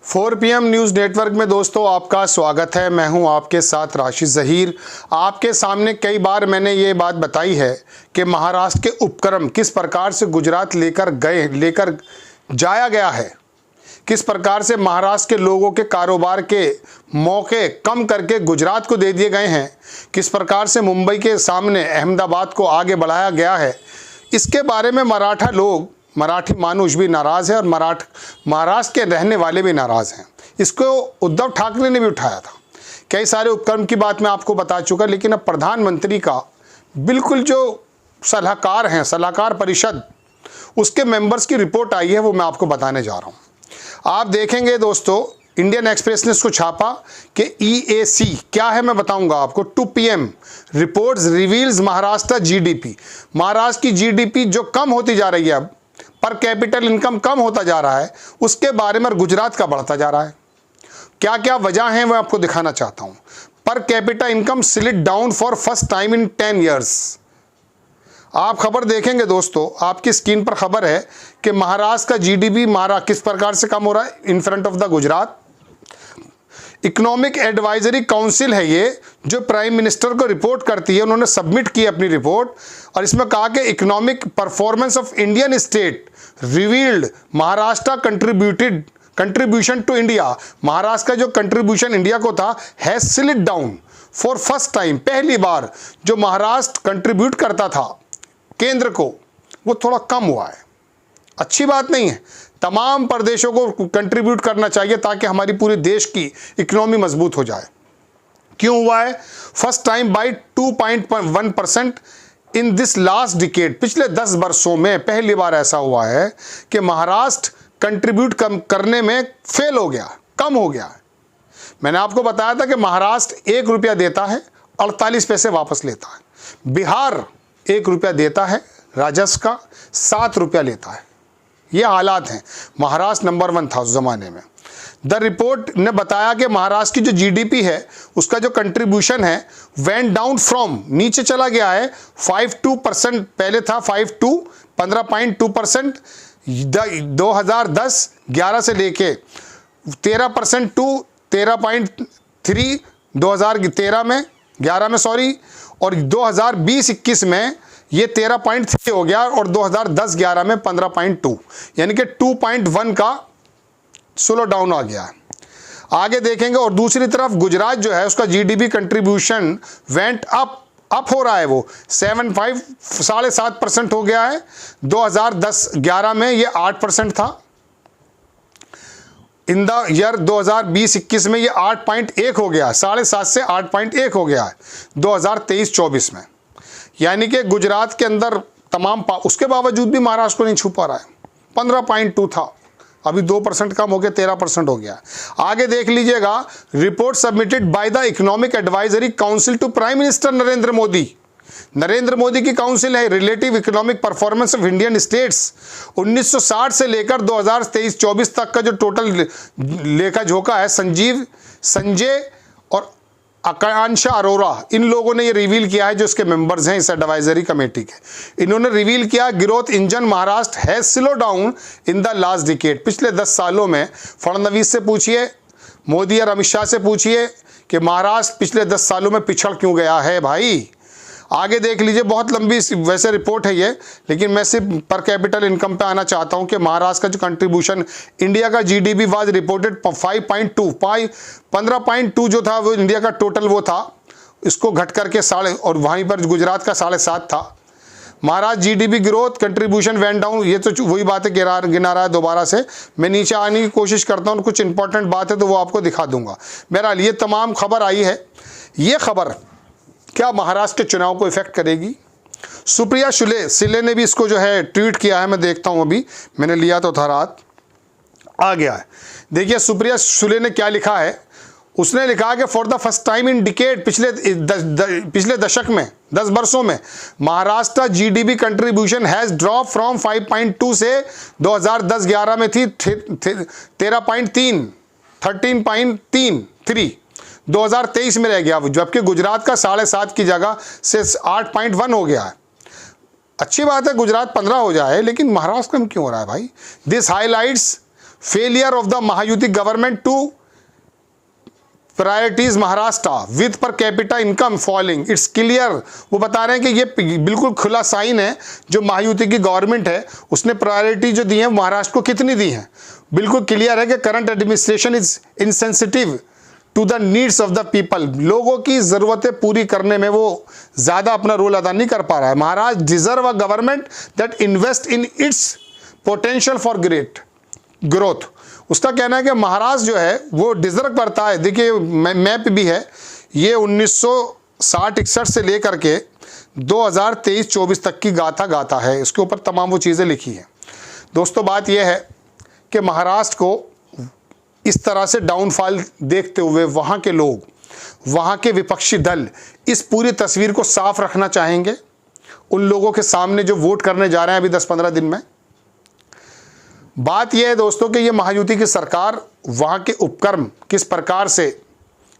4 PM news network में दोस्तों आपका स्वागत है। मैं हूं आपके साथ राशिद ज़हीर। आपके सामने कई बार मैंने ये बात बताई है कि महाराष्ट्र के उपक्रम किस प्रकार से गुजरात लेकर जाया गया है, किस प्रकार से महाराष्ट्र के लोगों के कारोबार के मौके कम करके गुजरात को दे दिए गए हैं, किस प्रकार से मुंबई के सामने अहमदाबाद को आगे बढ़ाया गया है। इसके बारे में मराठा लोग, मराठी मानुष भी नाराज़ है और महाराष्ट्र के रहने वाले भी नाराज़ हैं। इसको उद्धव ठाकरे ने भी उठाया था। कई सारे उपक्रम की बात मैं आपको बता चुका, लेकिन अब प्रधानमंत्री का बिल्कुल जो सलाहकार हैं, सलाहकार परिषद, उसके मेंबर्स की रिपोर्ट आई है, वो मैं आपको बताने जा रहा हूँ। आप देखेंगे दोस्तों, इंडियन एक्सप्रेस ने इसको छापा कि EAC क्या है मैं बताऊंगा आपको। 2 PM reports reveals Maharashtra GDP, Maharashtra की GDP जो कम होती जा रही है, अब पर कैपिटल इनकम कम होता जा रहा है, उसके बारे में गुजरात का बढ़ता जा रहा है। क्या क्या वजह है मैं आपको दिखाना चाहता हूं। पर capita income slit down for first time in 10 years। आप खबर देखेंगे दोस्तों, आपकी स्क्रीन पर खबर है कि महाराष्ट्र का GDP किस प्रकार से कम हो रहा है in front of the Gujarat. Economic advisory council है ये, जो प्राइम मिनिस्टर को रिपोर्ट करती है। उन्होंने सबमिट की अपनी रिपोर्ट और इसमें कहा कि economic performance of Indian state revealed Maharashtra contribution to India, Maharashtra का जो कंट्रीब्यूशन इंडिया को था has slid down for first time. पहली बार जो महाराष्ट्र कंट्रीब्यूट करता था केंद्र को, वो थोड़ा कम हुआ है। अच्छी बात नहीं है, तमाम प्रदेशों को कंट्रीब्यूट करना चाहिए ताकि हमारी पूरे देश की इकोनॉमी मजबूत हो जाए। क्यों हुआ है? First time by 2.1% in this last decade, पिछले 10 वर्षों में पहली बार ऐसा हुआ है कि महाराष्ट्र कंट्रीब्यूट करने में फेल हो गया, कम हो गया। मैंने आपको बताया था कि महाराष्ट्र 1 रुपया देता है, 48 पैसे वापस लेता है। बिहार 1 रुपया देता है राजस्व का, 7 रुपया लेता है। ये हालात हैं। महाराष्ट्र नंबर 1 था उस जमाने में। द रिपोर्ट ने बताया कि महाराष्ट्र की जो GDP है, उसका जो कंट्रीब्यूशन है वेंट डाउन फ्रॉम, नीचे चला गया है 5.2%, पहले था 15.2%, 2010-11 से लेके 13% टू 13.3 2013 में 11 में सॉरी, और 2020-21 में ये 13.3 हो गया और 2010-11 में 15.2, यानी कि 2.1 का स्लो डाउन आ गया है। आगे देखेंगे। और दूसरी तरफ गुजरात जो है, उसका GDP कंट्रीब्यूशन वेंट अप हो रहा है, वो 7.5% हो गया है। 2010-11 में ये 8% था। इन द ईयर 2020-21 में ये 8.1 हो गया, 7.5 से 8.1 हो गया है 2023-24 में। यानी कि गुजरात के अंदर उसके बावजूद भी महाराष्ट्र को नहीं छू पा रहा है। 15.2 था, अभी 2% कम हो गया, 13% हो गया। आगे देख लीजिएगा। Report submitted by the economic advisory council to prime minister Narendra Modi. Narendra Modi की काउंसिल है relative economic performance of Indian states. 1960 से लेकर 2023-24 तक का जो टोटल लेखा जोखा है, संजय और आकांक्षा अरोरा, इन लोगों ने ये रिवील किया है, जो इसके मेंबर्स हैं इस एडवाइजरी कमेटी के। इन्होंने रिवील किया growth engine Maharashtra has slow down in the last decade. पिछले 10 सालों में फडणवीस से पूछिए, मोदी और अमित शाह से पूछिए कि महाराष्ट्र पिछले 10 सालों में पिछड़ क्यों गया है भाई। आगे देख लीजिए, बहुत लंबी वैसे रिपोर्ट है ये, लेकिन मैं सिर्फ पर कैपिटल इनकम पे आना चाहता हूँ कि महाराष्ट्र का जो कंट्रीब्यूशन इंडिया का GDP वाज रिपोर्टेड 15.2 जो था वो इंडिया का टोटल वो था, इसको घट करके 7.5, और वहीं पर गुजरात का 7.5 था। Maharashtra GDP growth contribution went down, ये तो वही बात है, गिना रहा है दोबारा से। मैं नीचे आने की कोशिश करता हूँ, कुछ इंपॉर्टेंट बात है तो वो आपको दिखा दूंगा। बहरहाल ये तमाम खबर आई है। ये खबर क्या महाराष्ट्र के चुनाव को इफेक्ट करेगी? सुप्रिया सुले ने भी इसको जो है ट्वीट किया है, मैं देखता हूं, अभी मैंने लिया तो था, रात आ गया है। देखिए सुप्रिया सुले ने क्या लिखा है। उसने लिखा कि for the first time in decade, पिछले दशक में, 10 वर्षों में Maharashtra GDP contribution has drop from 5.2 से 2010-11 में थी 13.3 2023 में रह गया, जबकि गुजरात का 7.5 की जगह से 8.1 हो गया है। अच्छी बात है गुजरात 15 हो जाए, लेकिन महाराष्ट्र में क्यों हो रहा है भाई? This highlights failure of the Mahayuti government to priorities Maharashtra with per capita income falling, it's clear. वो बता रहे हैं कि ये बिल्कुल खुला साइन है, जो महायुति की गवर्नमेंट है उसने प्रायोरिटी जो दी है महाराष्ट्र को कितनी दी है, बिल्कुल क्लियर है कि current administration is insensitive to the needs of the people. लोगों की ज़रूरतें पूरी करने में वो ज़्यादा अपना रोल अदा नहीं कर पा रहा है। Maharashtra deserve a government that invest in its potential for great growth. उसका कहना है कि महाराष्ट्र जो है वो डिजर्व करता है। देखिए मैप भी है, ये 1960-61 से लेकर के 2023-24 तक की गाथा गाता है, इसके ऊपर तमाम वो चीज़ें लिखी हैं। दोस्तों बात यह है कि महाराष्ट्र को इस तरह से डाउनफॉल देखते हुए वहाँ के लोग, वहाँ के विपक्षी दल इस पूरी तस्वीर को साफ रखना चाहेंगे उन लोगों के सामने जो वोट करने जा रहे हैं अभी 10-15 दिन में। बात यह है दोस्तों कि ये महायुति की सरकार वहाँ के उपक्रम किस प्रकार से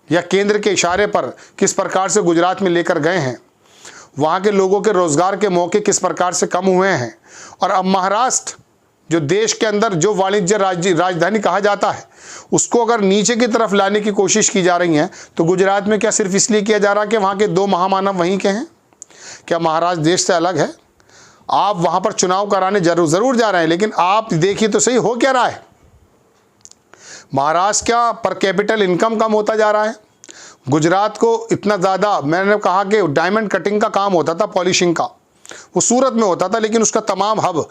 या केंद्र के इशारे पर किस प्रकार से गुजरात में लेकर गए हैं, वहाँ के लोगों के रोज़गार के मौके किस प्रकार से कम हुए हैं, और अब महाराष्ट्र जो देश के अंदर जो वाणिज्य राजधानी कहा जाता है उसको अगर नीचे की तरफ लाने की कोशिश की जा रही है, तो गुजरात में क्या सिर्फ इसलिए किया जा रहा है कि वहाँ के 2 महामानव वहीं के हैं? क्या महाराष्ट्र देश से अलग है? आप वहाँ पर चुनाव कराने ज़रूर जा रहे हैं, लेकिन आप देखिए तो सही हो क्या रहा है। महाराष्ट्र का पर कैपिटल इनकम कम होता जा रहा है। गुजरात को इतना ज़्यादा, मैंने कहा कि डायमंड कटिंग का काम होता था, पॉलिशिंग का, वो सूरत में होता था, लेकिन उसका तमाम हब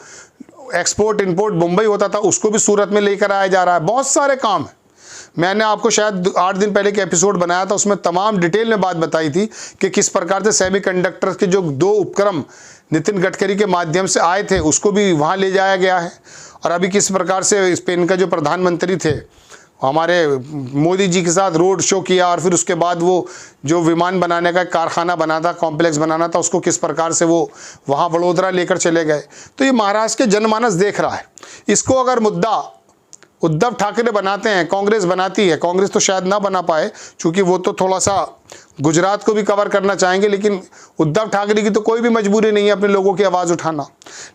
एक्सपोर्ट इंपोर्ट मुंबई होता था, उसको भी सूरत में लेकर आया जा रहा है। बहुत सारे काम हैं। मैंने आपको शायद 8 दिन पहले एक एपिसोड बनाया था, उसमें तमाम डिटेल में बात बताई थी कि किस प्रकार से सेमीकंडक्टर के जो 2 उपक्रम नितिन गडकरी के माध्यम से आए थे उसको भी वहाँ ले जाया गया है। और अभी किस प्रकार से स्पेन का जो प्रधानमंत्री थे हमारे मोदी जी के साथ रोड शो किया, और फिर उसके बाद वो जो विमान बनाने का कारखाना बना था, कॉम्प्लेक्स बनाना था, उसको किस प्रकार से वो वहाँ वडोदरा लेकर चले गए। तो ये महाराष्ट्र के जनमानस देख रहा है। इसको अगर मुद्दा उद्धव ठाकरे बनाते हैं, कांग्रेस बनाती है, कांग्रेस तो शायद ना बना पाए क्योंकि वो तो थोड़ा सा गुजरात को भी कवर करना चाहेंगे, लेकिन उद्धव ठाकरे की तो कोई भी मजबूरी नहीं है अपने लोगों की आवाज़ उठाना।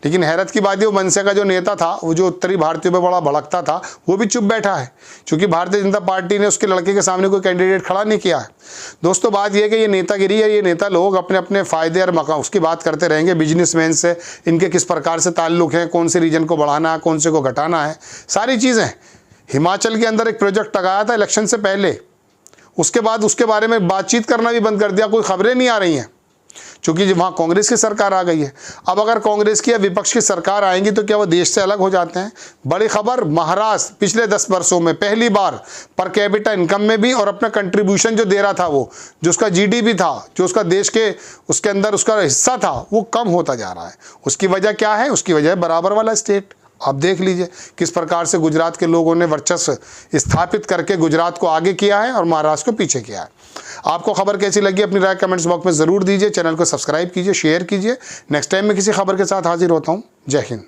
लेकिन हैरत की बात है, वो मनसे का जो नेता था, वो जो उत्तरी भारतीयों पे बड़ा भड़कता था, वो भी चुप बैठा है क्योंकि भारतीय जनता पार्टी ने उसके लड़के के सामने कोई कैंडिडेट खड़ा नहीं किया है। दोस्तों बात यह है कि ये नेतागिरी है, ये नेता लोग अपने अपने फ़ायदे और मका उसकी बात करते रहेंगे। बिजनेसमैन से इनके किस प्रकार से ताल्लुक़ हैं, कौन से रीजन को बढ़ाना है, कौन से को घटाना है, सारी चीज़ें। हिमाचल के अंदर एक प्रोजेक्ट लगाया था इलेक्शन से पहले, उसके बाद उसके बारे में बातचीत करना भी बंद कर दिया, कोई खबरें नहीं आ रही हैं क्योंकि वहाँ कांग्रेस की सरकार आ गई है। अब अगर कांग्रेस की या विपक्ष की सरकार आएंगी तो क्या वो देश से अलग हो जाते हैं? बड़ी खबर, महाराष्ट्र पिछले 10 वर्षों में पहली बार पर कैपिटा इनकम में भी और अपना कंट्रीब्यूशन जो दे रहा था, वो जो उसका जीडीपी था, जो उसका देश के उसके अंदर उसका हिस्सा था, वो कम होता जा रहा है। उसकी वजह क्या है? उसकी वजह है बराबर वाला स्टेट। आप देख लीजिए किस प्रकार से गुजरात के लोगों ने वर्चस्व स्थापित करके गुजरात को आगे किया है और महाराष्ट्र को पीछे किया है। आपको खबर कैसी लगी अपनी राय कमेंट्स बॉक्स में ज़रूर दीजिए। चैनल को सब्सक्राइब कीजिए, शेयर कीजिए। नेक्स्ट टाइम मैं किसी खबर के साथ हाजिर होता हूँ। जय हिंद।